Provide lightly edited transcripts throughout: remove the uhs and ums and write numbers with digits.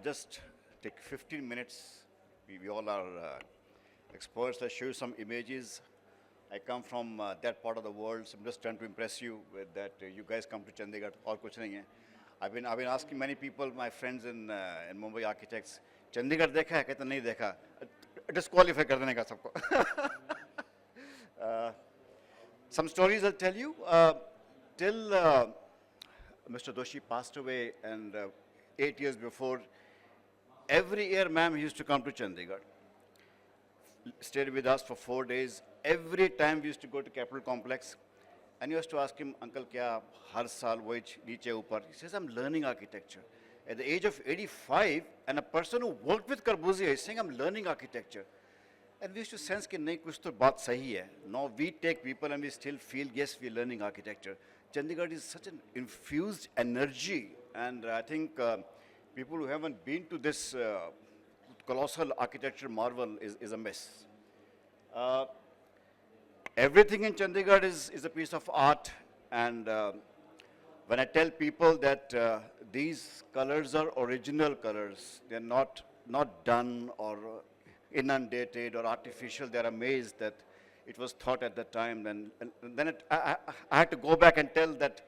just take 15 minutes. We all are experts. I'll show you some images. I come from that part of the world, so I'm just trying to impress you with that. You guys come to Chandigarh, और कुछ नहीं है. I've been asking many people, my friends in Mumbai architects, Chandigarh देखा है? कहते नहीं देखा. Disqualify कर देने का सबको. Some stories I'll tell you. Till Mr. Doshi passed away, and 8 years before, every year, ma'am, he used to come to Chandigarh. Stayed with us for 4 days. Every time we used to go to Capitol Complex, and you used to ask him, Uncle, kya har saal wohi niche upar? He says, I'm learning architecture. At the age of 85, and a person who worked with Corbusier is saying, I'm learning architecture. And we used to sense that nahi, kuch to baat sahi hai. Now we take people and we still feel, yes, we're learning architecture. Chandigarh is such an infused energy, and I think people who haven't been to this colossal architecture marvel is a mess. Everything in Chandigarh is a piece of art, and when I tell people that these colors are original colors, they're not done or inundated or artificial, they're amazed that it was thought at that time. And then I had to go back and tell that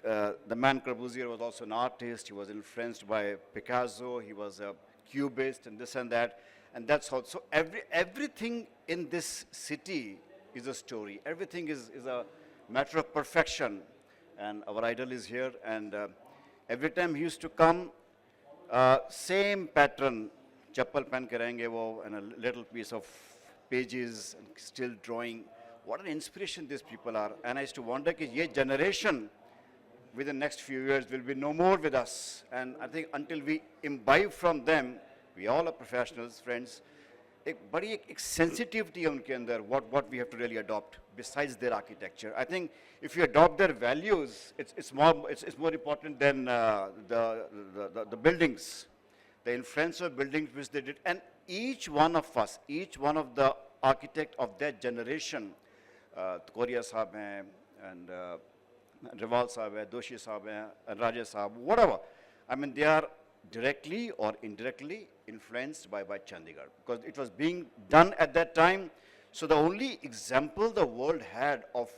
the man Corbusier was also an artist. He was influenced by Picasso. He was a cubist and this and that. And that's how. So everything in this city is a story. Everything is a matter of perfection. And our idol is here. And every time he used to come, same pattern, chappal pen ke rahenge wo, and a little piece of pages, and still drawing. What an inspiration these people are. And I used to wonder that this generation, within the next few years, will be no more with us. And I think until we imbibe from them, we all are professionals, friends, एक sensitivity है उनके अंदर, what we have to really adopt besides their architecture. I think if you adopt their values, it's more important than the buildings, the influence of buildings which they did. And each one of us, each one of the architect of that generation, Korea Saab hai, and Rival Saab hai, Doshi Saab hai, and Rajesh Saab, whatever. I mean, they are directly or indirectly influenced by Chandigarh, because it was being done at that time. So the only example the world had of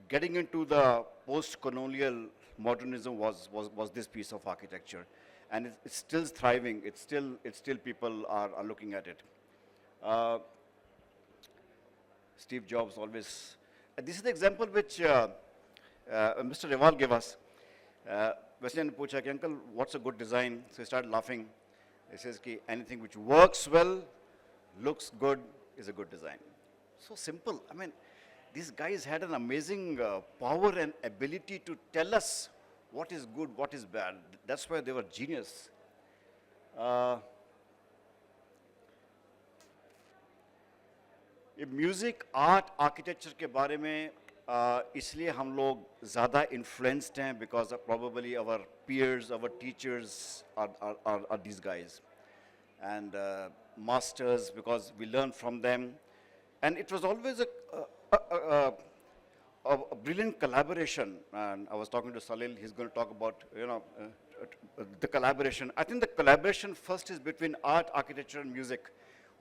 getting into the post-colonial modernism was this piece of architecture. And it's still thriving. It's still people are looking at it. Steve Jobs always. This is the example which Mr. Rival gave us. Wesleyan पूछा कि uncle, what's a good design? So he started laughing. He says कि anything which works well, looks good, is a good design. So simple. I mean, these guys had an amazing power and ability to tell us what is good, what is bad. That's why they were genius. Music, art, architecture के बारे में इसलिए हम लोग ज़्यादा influenced हैं because probably our peers, our teachers are these guys, and masters, because we learn from them, and it was always a brilliant collaboration. And I was talking to Salil. He's going to talk about the collaboration. I think the collaboration first is between art, architecture, and music.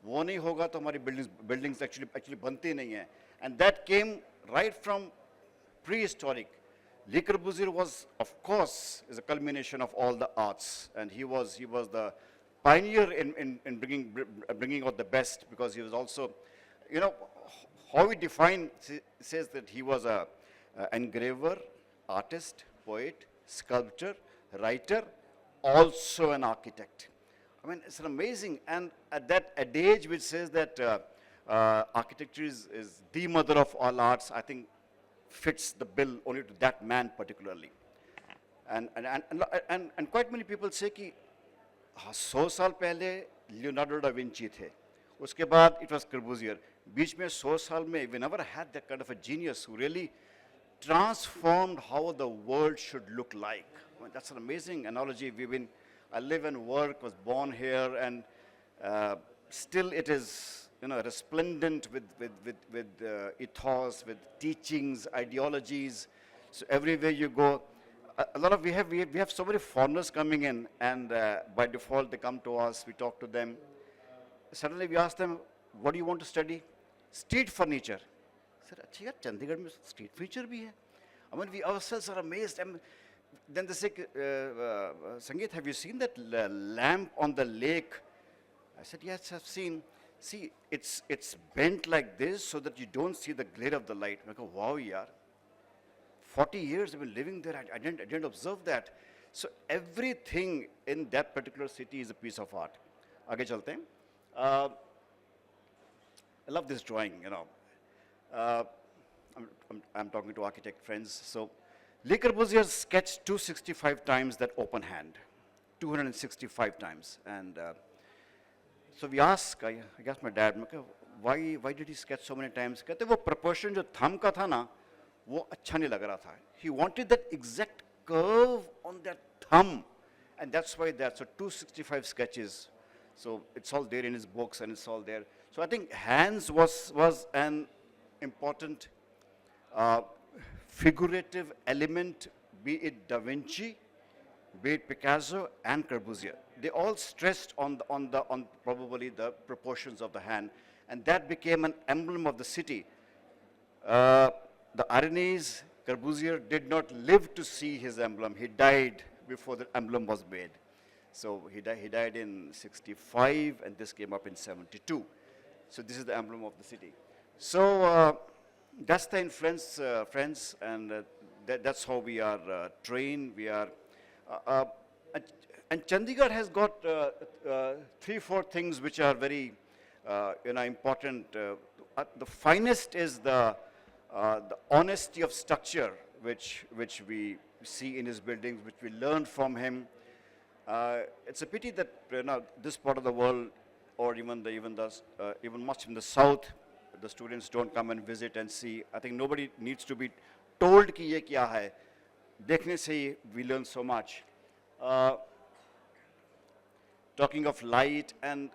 वो नहीं होगा तो हमारी buildings actually बनती नहीं हैं, and that came right from prehistoric. Le Corbusier was, of course, is a culmination of all the arts, and he was the pioneer in bringing out the best, because he was also, how we define, says that he was an engraver, artist, poet, sculptor, writer, also an architect. I mean, it's an amazing, and at that adage which says that architecture is the mother of all arts, I think fits the bill only to that man particularly. And quite many people say कि 100 साल पहले Leonardo da Vinci थे, उसके बाद it was Corbusier. बीच में 100 साल में we never had that kind of a genius who really transformed how the world should look like. I mean, that's an amazing analogy. I live and work, was born here, and still it is resplendent with ethos, with teachings, ideologies. So everywhere you go, a lot of, we have so many foreigners coming in, and by default they come to us, we talk to them. Suddenly we ask them, what do you want to study? Street furniture. I said, "Achha yaar, Chandigarh mein street furniture bhi hai." I mean, we ourselves are amazed. And then they say, Sangeet, have you seen that lamp on the lake? I said, yes, I've seen. See, it's bent like this so that you don't see the glare of the light. I go, wow, yaar. 40 years I've been living there, I didn't observe that. So everything in that particular city is a piece of art. Aage chalte hain. I love this drawing, you know. I'm talking to architect friends. So Le Corbusier sketched 265 times that open hand, 265 times. And so we asked, I asked my dad, why did he sketch so many times? कहते वो proportion जो thumb का था ना, वो अच्छा नहीं लग रहा था. He wanted that exact curve on that thumb, and that's why that's so 265 sketches. So it's all there in his books, and it's all there. So I think hands was an important figurative element, be it Da Vinci, be it Picasso and Corbusier. They all stressed on probably the proportions of the hand, and that became an emblem of the city. The irony is, Corbusier did not live to see his emblem. He died before the emblem was made. So he died in 65, and this came up in 72. So this is the emblem of the city. So that's the influence, friends, and that's how we are trained. We are, and Chandigarh has got 3-4 things which are very, important. The finest is the honesty of structure, which we see in his buildings, which we learn from him. It's a pity that this part of the world, or even much in the south, the students don't come and visit and see. I think nobody needs to be told कि ये क्या है. देखने से ही we learn so much. Talking of light, and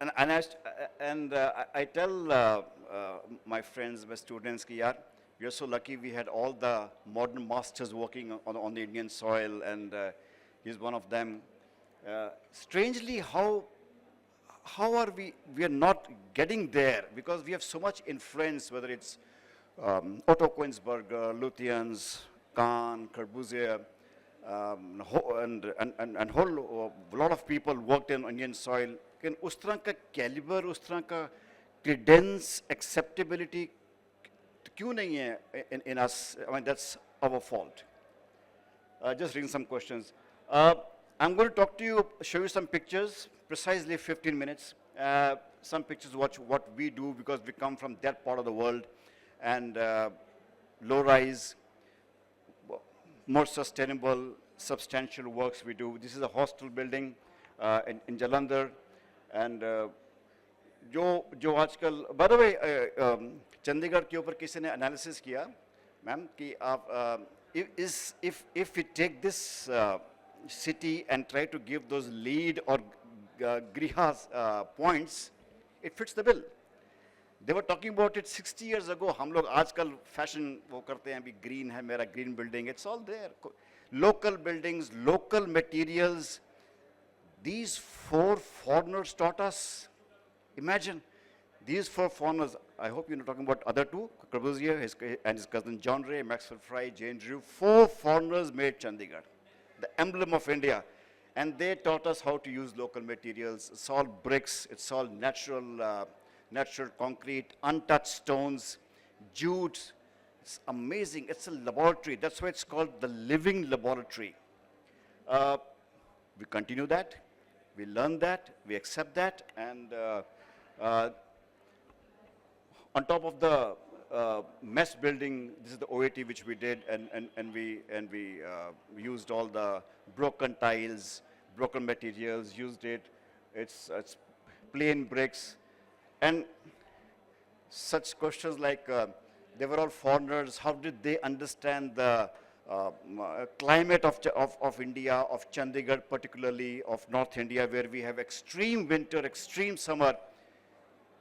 I tell my friends, my students, कि यार, we are so lucky we had all the modern masters working on the Indian soil, and he's one of them. Strangely, how are we are not getting there, because we have so much influence, whether it's Otto Koenigsberger, Lutyens, Kahn, Corbusier, and whole lot of people worked in Indian soil. Can उस तरह का caliber, उस तरह का credence, acceptability क्यों नहीं है in us? I mean, that's our fault. Just reading some questions. I'm going to talk to you, show you some pictures, precisely 15 minutes. Some pictures what we do, because we come from that part of the world, and low rise, more sustainable, substantial works we do. This is a hostel building in Jalandhar, and जो आजकल, by the way, Chandigarh के ऊपर किसी ने analysis किया, ma'am, कि आप if we take this city and try to give those lead or grihas points, it fits the bill. They were talking about it 60 years ago. हम लोग आजकल fashion वो करते हैं, अभी green है मेरा green building. It's all there. Local buildings, local materials. These 4 foreigners taught us. Imagine these 4 foreigners. I hope you're not talking about other 2, Corbusier and his cousin John Ray, Maxwell Fry, Jane Drew. 4 foreigners made Chandigarh, the emblem of India. And they taught us how to use local materials. It's all bricks, it's all natural concrete, untouched stones, jute. It's amazing. It's a laboratory. That's why it's called the living laboratory. We continue that. We learn that. We accept that. And on top of the mess building, this is the OAT which we did, and we used all the broken tiles, broken materials, used it. It's plain bricks. And such questions like, they were all foreigners, how did they understand the climate of India, of Chandigarh particularly, of North India, where we have extreme winter, extreme summer?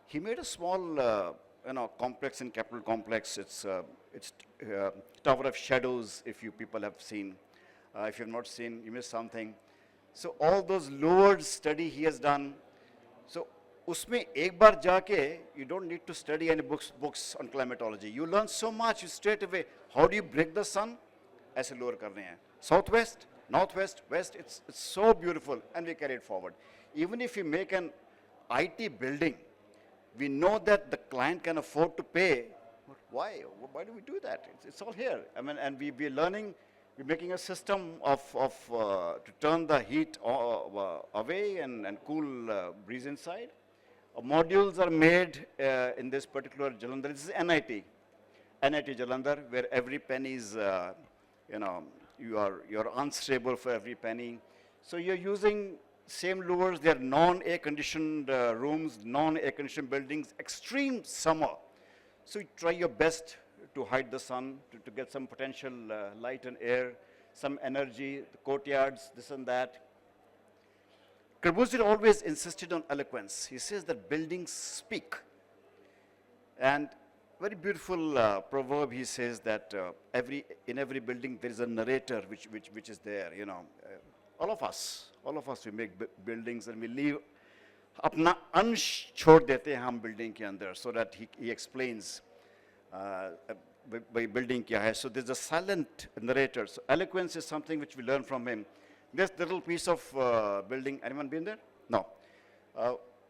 He made a small complex and Capital Complex. It's Tower of Shadows, if you people have seen. If you have not seen, you missed something. So all those lowered study he has done. So उसमें एक बार जाके, you don't need to study any books on climatology. You learn so much, you straight away. How do you break the sun? ऐसे lower कर रहे हैं. Southwest, northwest, west. It's so beautiful, and we carry it forward. Even if you make an IT building, we know that the client can afford to pay. Why? Why do we do that? It's all here. I mean, and we're learning. We're making a system to turn the heat away and cool breeze inside. Modules are made in this particular Jalandhar. This is NIT Jalandhar, where every penny is, you're unstable for every penny. So you're using same lowers. They're non-air conditioned rooms, non-air conditioned buildings, extreme summer. So you try your best to hide the sun, to get some potential light and air, some energy, the courtyards, this and that. Corbusier always insisted on eloquence. He says that buildings speak. And very beautiful proverb, he says that in every building there is a narrator which is there, all of us, we make buildings and we leave, अपना अंश छोड़ देते हैं हम building के अंदर, so that he explains by building kya hai. So there's a silent narrator. So eloquence is something which we learn from him. This little piece of building, anyone been there? No.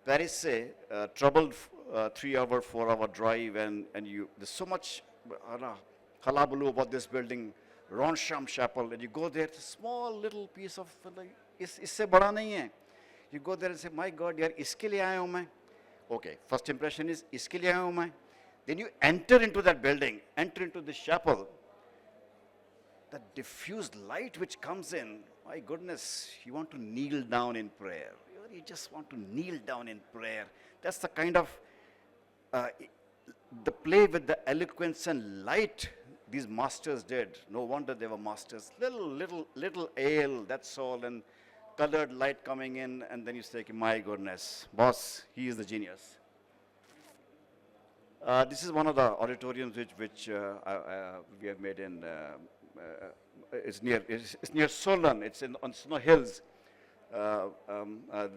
Paris se troubled 3-hour, 4-hour drive, and there's so much halabaloo about this building, Ronsham Chapel, and you go there, it's a small little piece of, isse bada nahi hai. You go there and say, my God, yaar, iske liye aaya hu main. Okay, first impression is, iske liye aaya hu main. Then you enter into that building, enter into this chapel, the diffused light which comes in, my goodness, you want to kneel down in prayer. You just want to kneel down in prayer. That's the kind of, the play with the eloquence and light these masters did. No wonder they were masters. Little ale, that's all, and colored light coming in, and then you say, my goodness, boss, he is the genius. This is one of the auditoriums which we have made in, it's near Solan, it's on Snow Hills. The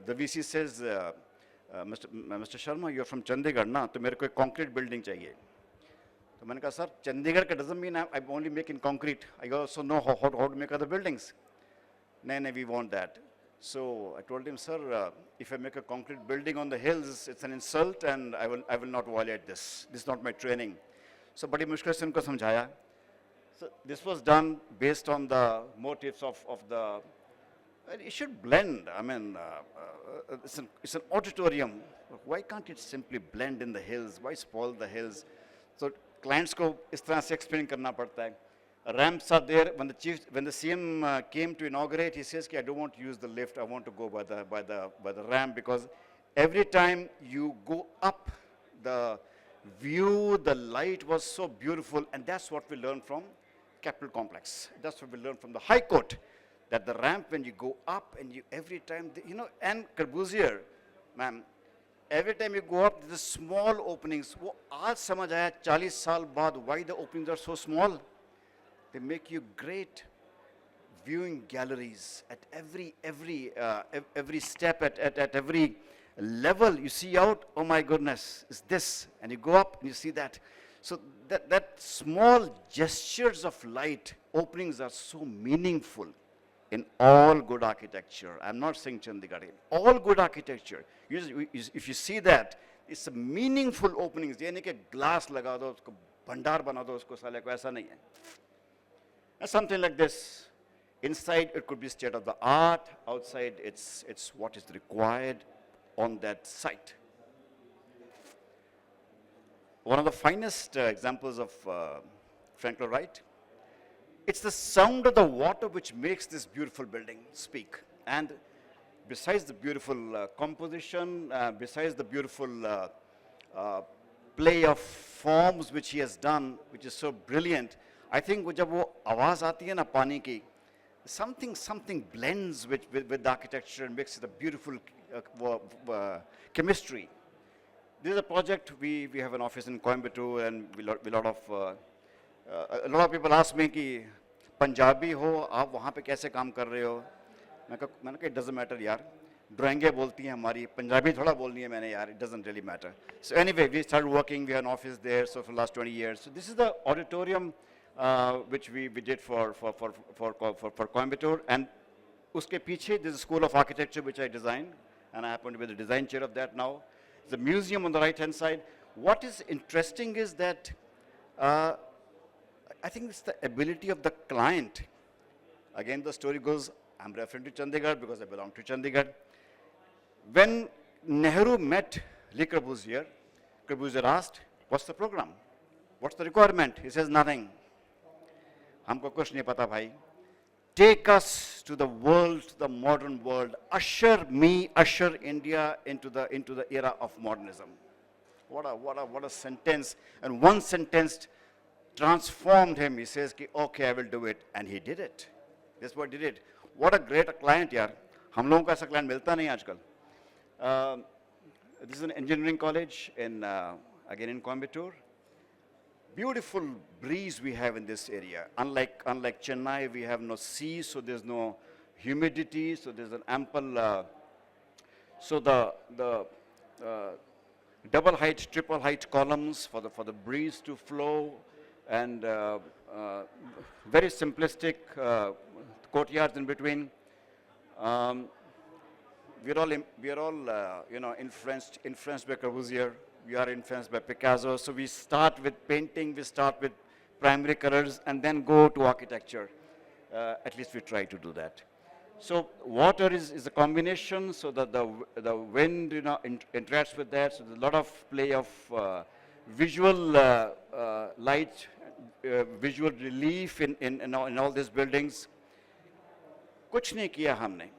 VC says, Mr. Sharma, you're from Chandigarh, na? तो मेरे को एक concrete building चाहिए. तो मैंने कहा, sir, Chandigarh doesn't mean I'm only making concrete. I also know how to make other buildings. No, we want that. So I told him, sir, if I make a concrete building on the hills, it's an insult, and I will not violate this. This is not my training. So, बड़ी मुश्किल से उनको समझाया. So this was done based on the motives of the. It should blend. I mean, it's an auditorium. Why can't it simply blend in the hills? Why spoil the hills? So clients को इस तरह से explain करना पड़ता है. Ramps are there. When the CM came to inaugurate, he says, I don't want to use the lift. I want to go by the ramp, because every time you go up, the view, the light was so beautiful, and that's what we learned from Capital Complex. That's what we learned from the High Court, that the ramp, when you go up, and every time, and Corbusier, ma'am, every time you go up, there's small openings. वो आज समझ आया 40 साल बाद why the openings are so small. They make you great viewing galleries at every step, at every level. You see out, oh my goodness, it's this, and you go up and you see that. So that small gestures of light openings are so meaningful in all good architecture. I'm not saying Chandigarh. All good architecture. If you see that, it's a meaningful openings. ये नहीं कि glass लगा दो, उसको भंडार बना दो, उसको साले को ऐसा नहीं है. And something like this. Inside, it could be state of the art. Outside, it's what is required on that site. One of the finest examples of Frank Lloyd Wright. It's the sound of the water which makes this beautiful building speak. And besides the beautiful composition, besides the beautiful play of forms which he has done, which is so brilliant, I think जब वो आवाज़ आती है ना पानी की, something blends with the architecture and makes it a beautiful chemistry. This is a project, we have an office in Coimbatore, and a lot of people ask me कि पंजाबी हो आप वहाँ पे कैसे काम कर रहे हो? मैंने कहा it doesn't matter यार, ड्राइंगें बोलती हैं हमारी, पंजाबी थोड़ा बोलनी है मैंने यार, it doesn't really matter. So anyway, we started working, we have an office there, so for the last 20 years. So this is the auditorium which we did for Coimbatore, and uske piche there's a school of architecture which I designed, and I happen to be the design chair of that now. The museum on the right-hand side. What is interesting is that I think it's the ability of the client. Again, the story goes, I'm referring to Chandigarh because I belong to Chandigarh. When Nehru met Le Corbusier, Corbusier asked, what's the program? What's the requirement? He says, nothing. Humko kuch nahi pata bhai. Take us to the world, to the modern world. Usher India into the era of modernism. What a sentence. And one sentence transformed him. He says, okay, I will do it. And he did it. That's what he did. What a great client, yaar. Hum logon ko aisa client milta nahi aajkal. This is an engineering college again in Coimbatore. Beautiful breeze we have in this area. Unlike Chennai, we have no sea, so there's no humidity, so there's an ample, so the double height, triple height columns for the breeze to flow, and very simplistic courtyards in between. We are all influenced by Corbusier. We are influenced by Picasso. So we start with painting, we start with primary colors, and then go to architecture. At least we try to do that. So water is a combination, so that the wind interacts with that. So there's a lot of play of visual light, visual relief in all these buildings. Kuch nahi kiya humne.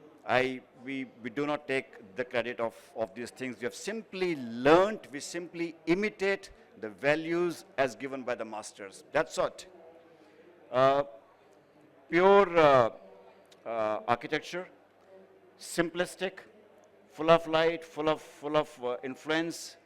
We do not take the credit of these things. We have simply learned, we simply imitate the values as given by the masters. That's it. Pure architecture, simplistic, full of light, full of influence.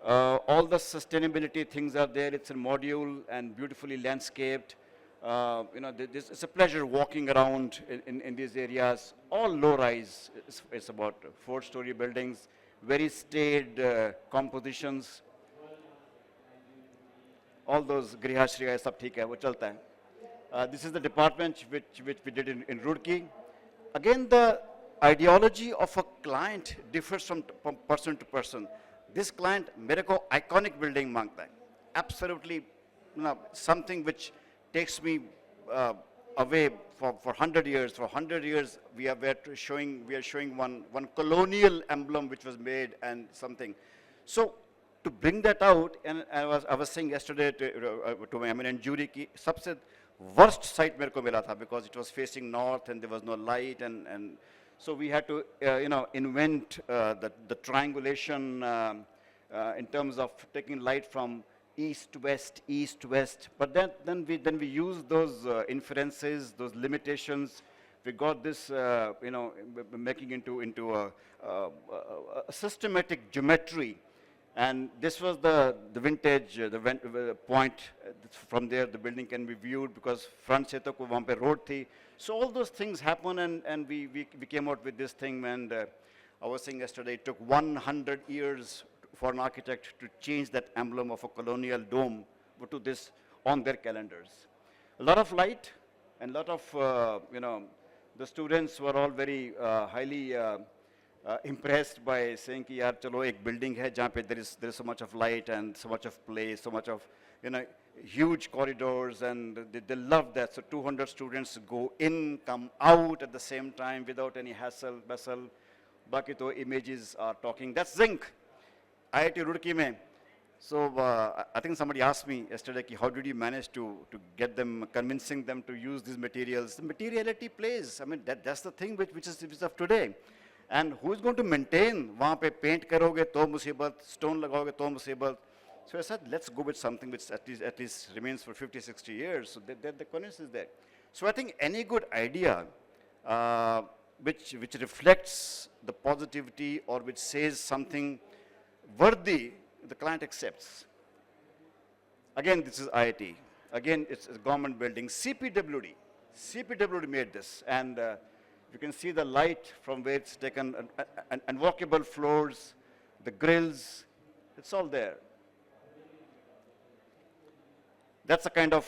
All the sustainability things are there. It's a module and beautifully landscaped. It's a pleasure walking around in these areas. All low-rise. It's about 4-story buildings, very staid compositions. All those grihashriya sab theek hai, wo chalta hai. This is the department which we did in Roorkee. Again, the ideology of a client differs from person to person. This client, mere ko iconic building mangta hai. Absolutely, something which takes me away for 100 years. For 100 years, we are showing one colonial emblem which was made and something. So to bring that out, and I was saying yesterday to my eminent jury, ki sabse worst site mere ko mila tha because it was facing north and there was no light, and so we had to invent the triangulation in terms of taking light from east to west. But then we use those inferences, those limitations. We got this, making into a systematic geometry. And this was the vintage, the point. From there, the building can be viewed because front se to wahan pe road thi. So all those things happen, and we came out with this thing. And I was saying yesterday, it took 100 years for an architect to change that emblem of a colonial dome to this on their calendars. A lot of light, and a lot of, the students were all very highly impressed by saying ki yaar chalo ek building hai jahan pe there is so much of light and so much of play, so much of huge corridors, and they love that. So 200 students go in, come out at the same time without any hassle, bustle. Baki to images are talking. That's zinc. IIT Roorkee mein. So I think somebody asked me yesterday, how did you manage to get them, convincing them to use these materials? The materiality plays. I mean, that's the thing which is of today. And who is going to maintain? Wahan pe paint karoge to musibat, stone lagaoge to musibat. So I said, let's go with something which at least remains for 50, 60 years. So the convenience is there. So I think any good idea which reflects the positivity or which says something worthy, the client accepts. Again, this is IIT. Again, it's a government building. CPWD made this. And you can see the light from where it's taken, and walkable floors, the grills, it's all there. That's a kind of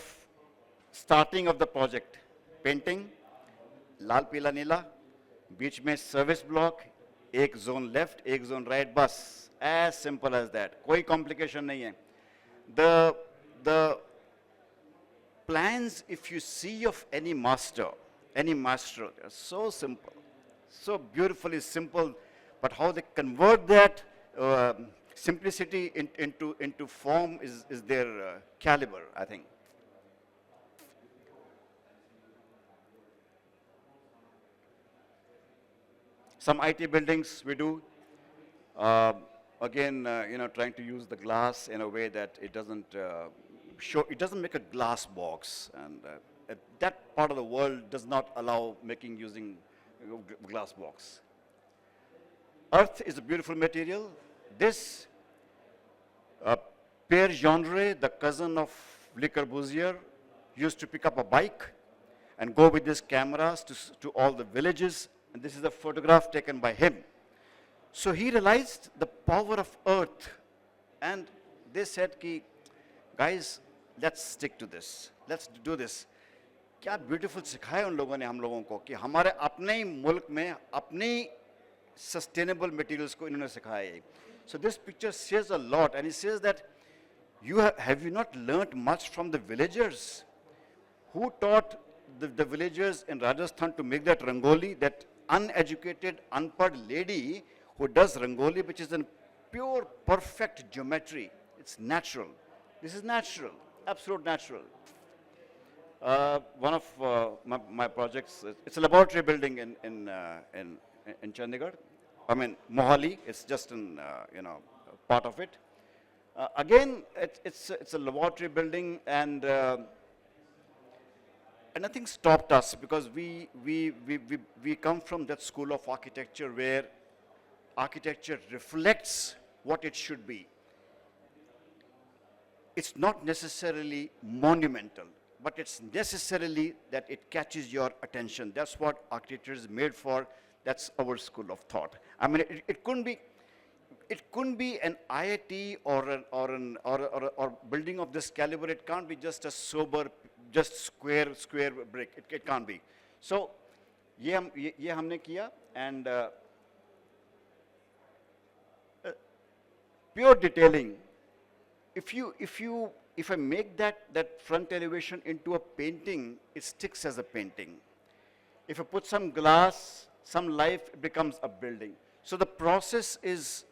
starting of the project. Painting, लाल पीला नीला, बीच में service block, एक zone left, एक zone right, bus. As simple as that. कोई complication नहीं है. The plans, if you see of any master, they're so simple, so beautifully simple, but how they convert that simplicity into form is their caliber, I think. Some IT buildings we do. Again, trying to use the glass in a way that it doesn't it doesn't make a glass box, and that part of the world does not allow using glass box. Earth is a beautiful material. This Pierre Gendry, the cousin of Le Corbusier, used to pick up a bike and go with his cameras to all the villages, and this is a photograph taken by him. So he realized the power of earth, and they said, ki, guys, let's stick to this. Let's do this. क्या beautiful सिखाया उन लोगों ने हम लोगों को कि हमारे अपने ही मुल्क में अपनी sustainable materials को इन्होंने सिखाया है. So this picture says a lot, and it says that have you not learnt much from the villagers? Who taught the villagers in Rajasthan to make that rangoli, that uneducated, unpad lady who does rangoli, which is in pure, perfect geometry. It's natural. This is natural, absolute natural. One of my projects, it's a laboratory building in Chandigarh. I mean, Mohali, it's just in, part of it. Again, it's a laboratory building, and nothing stopped us, because we come from that school of architecture where architecture reflects what it should be. It's not necessarily monumental, but it's necessarily that it catches your attention. That's what architecture is made for. That's our school of thought. I mean, it couldn't be an IIT or building of this caliber. It can't be just a sober, just square brick. It can't be. So, ये हमने किया, and pure detailing. If I make that front elevation into a painting, it sticks as a painting. If I put some glass, some life, it becomes a building. So the process is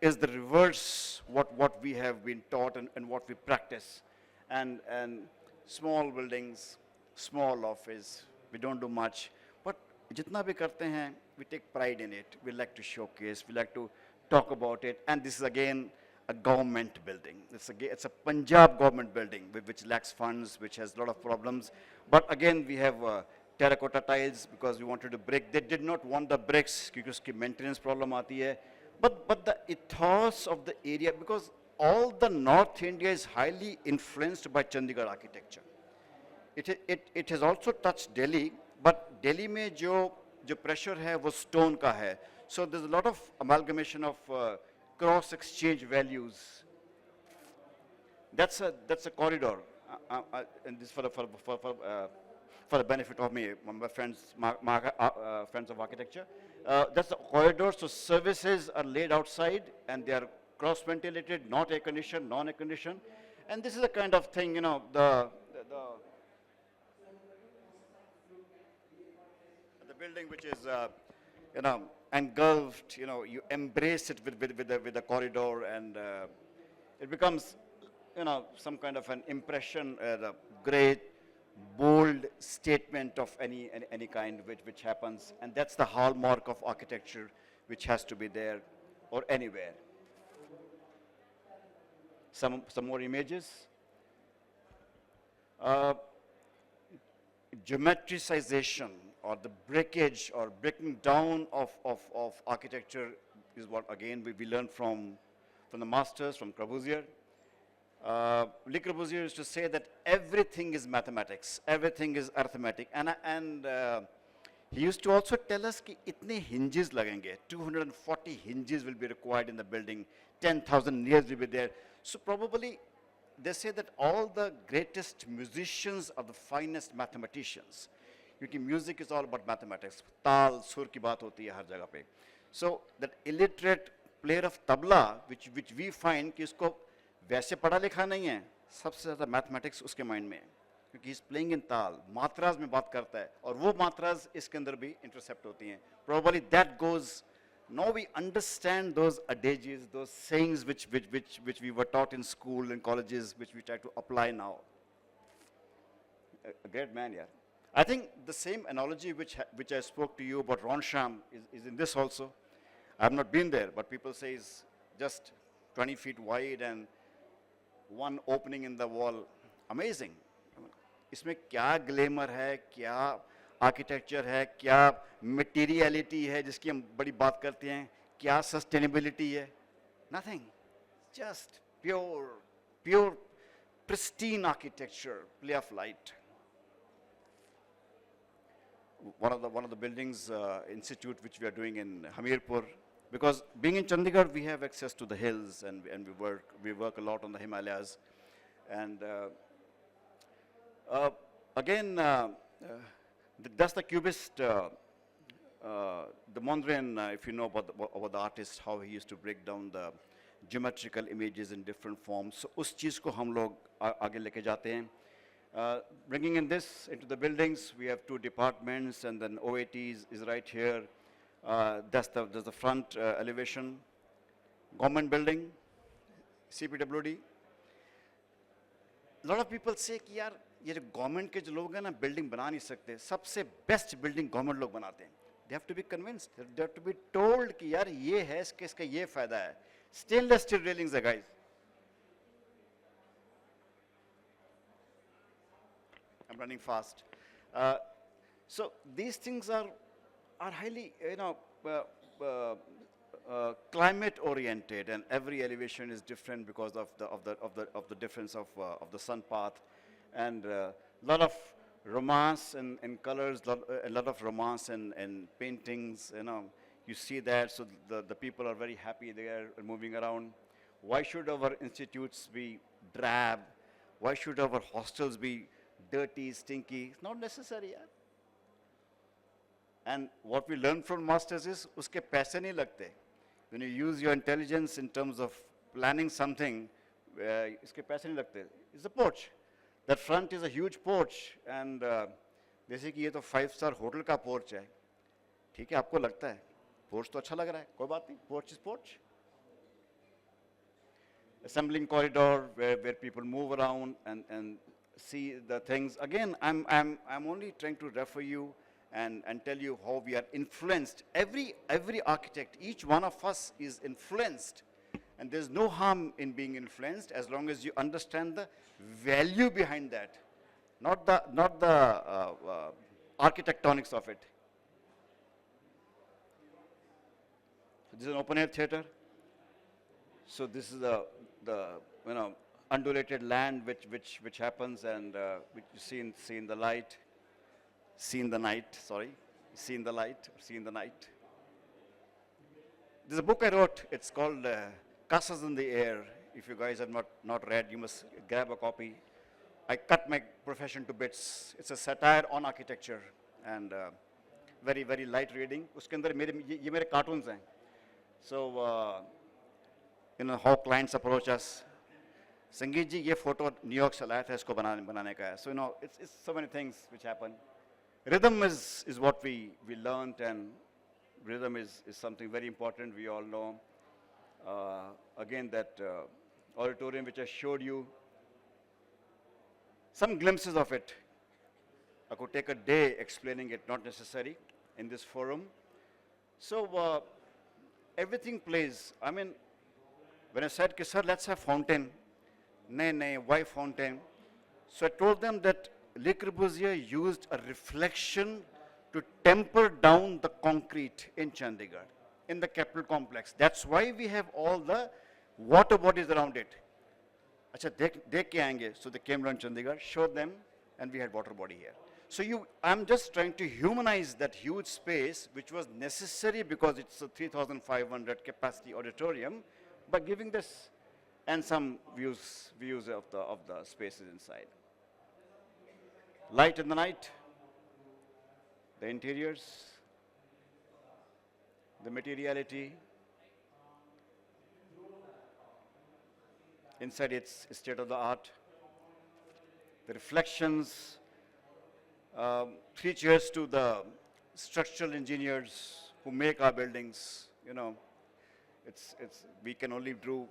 the reverse what we have been taught and what we practice. And small buildings, small office, we don't do much. But jitna bhi karte hain, we take pride in it. We like to showcase, we like to talk about it. And this is again a government building. It's a Punjab government building which lacks funds, which has a lot of problems. But again, we have terracotta tiles because we wanted to break. They did not want the bricks because uski maintenance problem aati hai. But the ethos of the area, because all the North India is highly influenced by Chandigarh architecture. It has also touched Delhi, but Delhi mein jo pressure hai wo stone ka hai. So there's a lot of amalgamation of cross exchange values. That's a corridor, and this for the benefit of me, my friends, friends of architecture. That's the corridor. So services are laid outside, and they are cross ventilated, not air conditioned, non-air conditioned, and this is the kind of thing, the building which is engulfed, you embrace it with the corridor, and it becomes, some kind of an impression, a great, bold statement of any kind which happens, and that's the hallmark of architecture which has to be there or anywhere. Some more images. Geometricization, or the breakage or breaking down of architecture is what, again, we learn from from the masters, from Corbusier. Le Corbusier used to say that everything is mathematics, everything is arithmetic. And he used to also tell us that itne hinges lagenge, 240 hinges will be required in the building, 10,000 nails will be there. So probably they say that all the greatest musicians are the finest mathematicians. Because music is all about mathematics. Taal, sur ki baat hoti hai har jagah pe. So that illiterate player of tabla, which we find कि उसको वैसे पढ़ा लिखा नहीं है, सबसे ज़्यादा mathematics उसके mind में है, क्योंकि he's playing in ताल, मात्रास में बात करता है, और वो मात्रास इसके अंदर भी intercept होती हैं. Probably that goes. Now we understand those adages, those sayings which we were taught in school and colleges, which we try to apply now. A great man, yeah. I think the same analogy which I spoke to you about Ronsham is in this also. I have not been there, but people say it's just 20 feet wide and one opening in the wall. Amazing. इसमें क्या glamour है, क्या architecture है, क्या materiality है जिसकी हम बड़ी बात करते हैं, क्या sustainability है? Nothing. Just pure, pristine architecture, play of light. One of the buildings, institute which we are doing in Hamirpur, because being in Chandigarh, we have access to the hills and we work a lot on the Himalayas. And again, that's the cubist, the Mondrian, if you know about the artist, how he used to break down the geometrical images in different forms. So उस चीज़ को हम लोग आगे लेके जाते हैं. Bringing in this into the buildings, we have 2 departments, and then OAT is right here. That's the front elevation. Government building, CPWD. A lot of people say कि यार ये जो government के जो लोग हैं ना building बना नहीं सकते. सबसे best building government लोग बनाते हैं. They have to be convinced. They have to be told कि यार ये है इसका ये फायदा है. Stainless steel railings है guys. I'm running fast. So these things are highly, climate oriented, and every elevation is different because of the difference of the sun path, and a lot of romance in colors, a lot of romance in paintings. You see that, so the people are very happy. They are moving around. Why should our institutes be drab? Why should our hostels be dirty, stinky? It's not necessary. Yeah? And what we learn from masters is uske paise nahi lagte. When you use your intelligence in terms of planning something, uske paise nahi lagte. It's a porch. That front is a huge porch, and जैसे कि ये तो 5-star hotel का porch है. ठीक है, आपको लगता है porch तो अच्छा लग रहा है, कोई बात नहीं. Porch is porch. Assembling corridor where people move around and see the things. Again, I'm only trying to refer you and tell you how we are influenced. Every architect, each one of us is influenced, and there's no harm in being influenced as long as you understand the value behind that, not the architectonics of it. So this is an open air theater. So this is the undulated land which happens, and which you see in the light. Seen the night, sorry. Seen the light, seen the night. There's a book I wrote, it's called Castles in the Air. If you guys have not read, you must grab a copy. I cut my profession to bits. It's a satire on architecture, and very, very light reading. Uske andar ye mere cartoons hain. So, how clients approach us. Sangeet ji, ye photo New York se laya tha, isko banane ka hai. So, it's so many things which happen. Rhythm is what we learned, and rhythm is something very important. We all know. Again, that auditorium which I showed you, some glimpses of it. I could take a day explaining it, not necessary in this forum. So everything plays. I mean, when I said, sir, let's have fountain. Nay, why fountain? So I told them that Le Corbusier used a reflection to temper down the concrete in Chandigarh, in the capital complex. That's why we have all the water bodies around it. Acha, dekh ke aayenge. So they came down Chandigarh, showed them, and we had water body here. So I'm just trying to humanize that huge space, which was necessary because it's a 3,500 capacity auditorium, by giving this and some views of the spaces inside. Light in the night, the interiors, the materiality. Inside it's state of the art. The reflections, 3 cheers to the structural engineers who make our buildings. You know, we can only do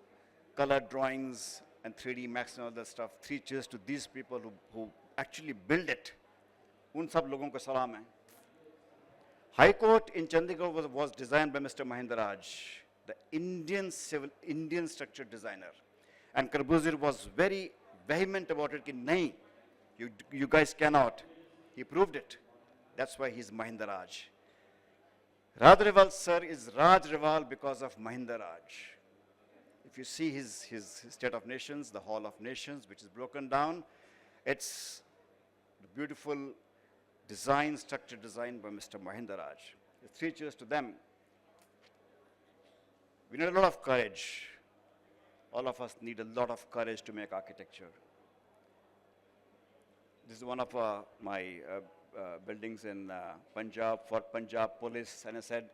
color drawings and 3D Max and all that stuff. 3 cheers to these people who actually build it. Un sab logon ko salam hai. High Court in Chandigarh was designed by Mr. Mahendra Raj, the Indian structure designer. And Corbusier was very vehement about it. Ki, nahi, you guys cannot. He proved it. That's why he's Mahendra Raj. Raj Rival, sir, is Raj Rival because of Mahendra Raj. If you see his State of Nations, the Hall of Nations, which is broken down, it's the beautiful design, structure designed by Mr. Mahendra Raj. 3 cheers to them. We need a lot of courage. All of us need a lot of courage to make architecture. This is one of my buildings in Punjab, for Punjab Police, and I said,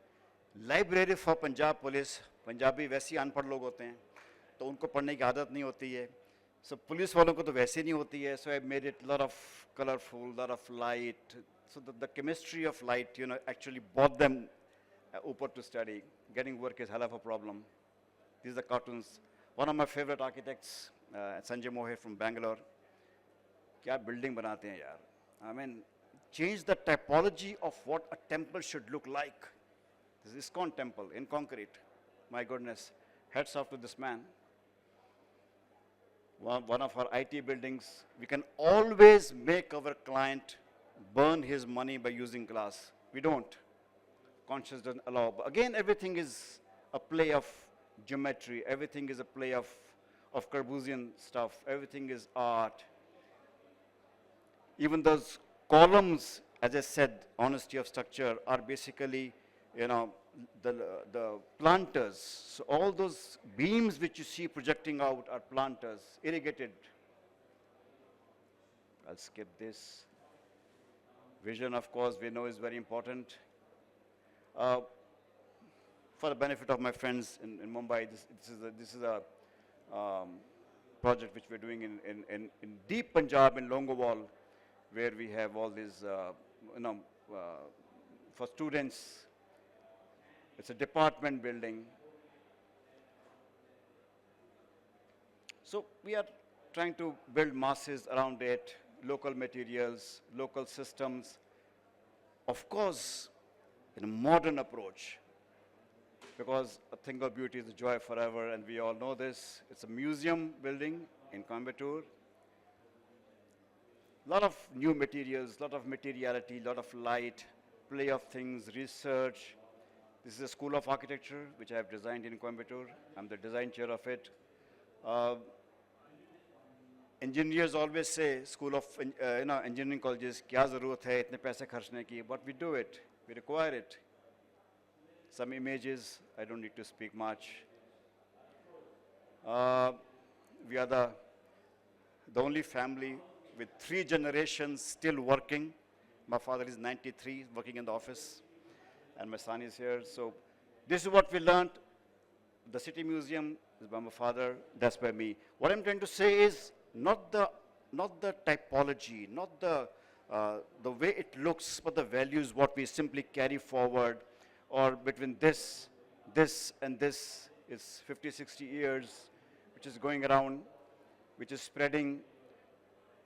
library for Punjab Police, Punjabi वैसे ही अनपढ़ लोग होते हैं, तो उनको पढ़ने की आदत नहीं होती है. So police वालों को तो वैसे नहीं होती है. So I made it a lot of colorful, lot of light. So the chemistry of light, you know, actually brought them upward to study. Getting work is hell of a problem. These are the cartoons. One of my favorite architects, Sanjay Mohe from Bangalore. क्या building बनाते हैं यार? I mean, change the typology of what a temple should look like. This is ISKCON temple in concrete. My goodness, hats off to this man. One of our IT buildings, we can always make our client burn his money by using glass. We don't. Conscience doesn't allow. But again, everything is a play of geometry. Everything is a play of Corbusian stuff. Everything is art. Even those columns, as I said, honesty of structure, are basically, you know, the planters. So all those beams which you see projecting out are planters, irrigated. I'll skip this. Vision, of course, we know is very important. For the benefit of my friends in Mumbai, this is a project which we're doing in deep Punjab, in Longowal, where we have all these, for students. It's a department building. So we are trying to build masses around it, local materials, local systems. Of course, in a modern approach, because a thing of beauty is a joy forever, and we all know this. It's a museum building in Coimbatore. A lot of new materials, a lot of materiality, a lot of light, play of things, research. This is a school of architecture, which I have designed in Coimbatore. I'm the design chair of it. Engineers always say, school of engineering colleges, kya zarurat hai itne paise kharchne ki, but we do it, we require it. Some images, I don't need to speak much. We are the only family with 3 generations still working. My father is 93, working in the office, and my son is here. So this is what we learned. The City Museum is by my father, that's by me. What I'm trying to say is not the typology, not the way it looks, but the values, what we simply carry forward, or between this and this is 50, 60 years, which is going around, which is spreading,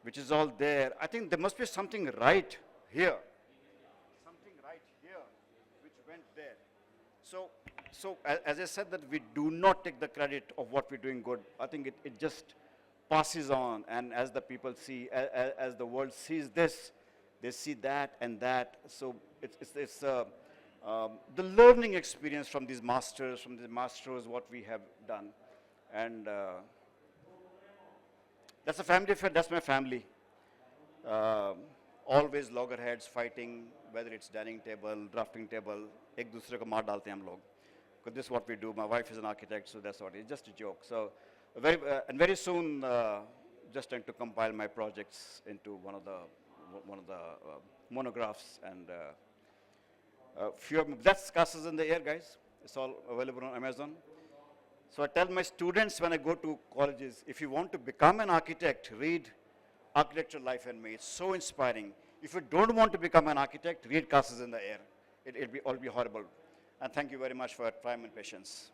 which is all there. I think there must be something right here. Something right here, which went there. So as I said, that we do not take the credit of what we're doing good. I think it just passes on, and as the people see, as the world sees this, they see that and that. So it's the learning experience from these masters, what we have done. And that's a family affair, that's my family. Uh, Always loggerheads fighting, whether it's dining table, drafting table, एक दूसरे को मार डालते हैं हम लोग. Because this is what we do. My wife is an architect, so that's what. It's just a joke. So, and very soon, just trying to compile my projects into one of the monographs, and few of that's Castles in the Air, guys. It's all available on Amazon. So I tell my students when I go to colleges, if you want to become an architect, read Architecture, Life and Me. It's so inspiring. If you don't want to become an architect, read Castles in the Air. It'll be horrible. And thank you very much for your time and patience.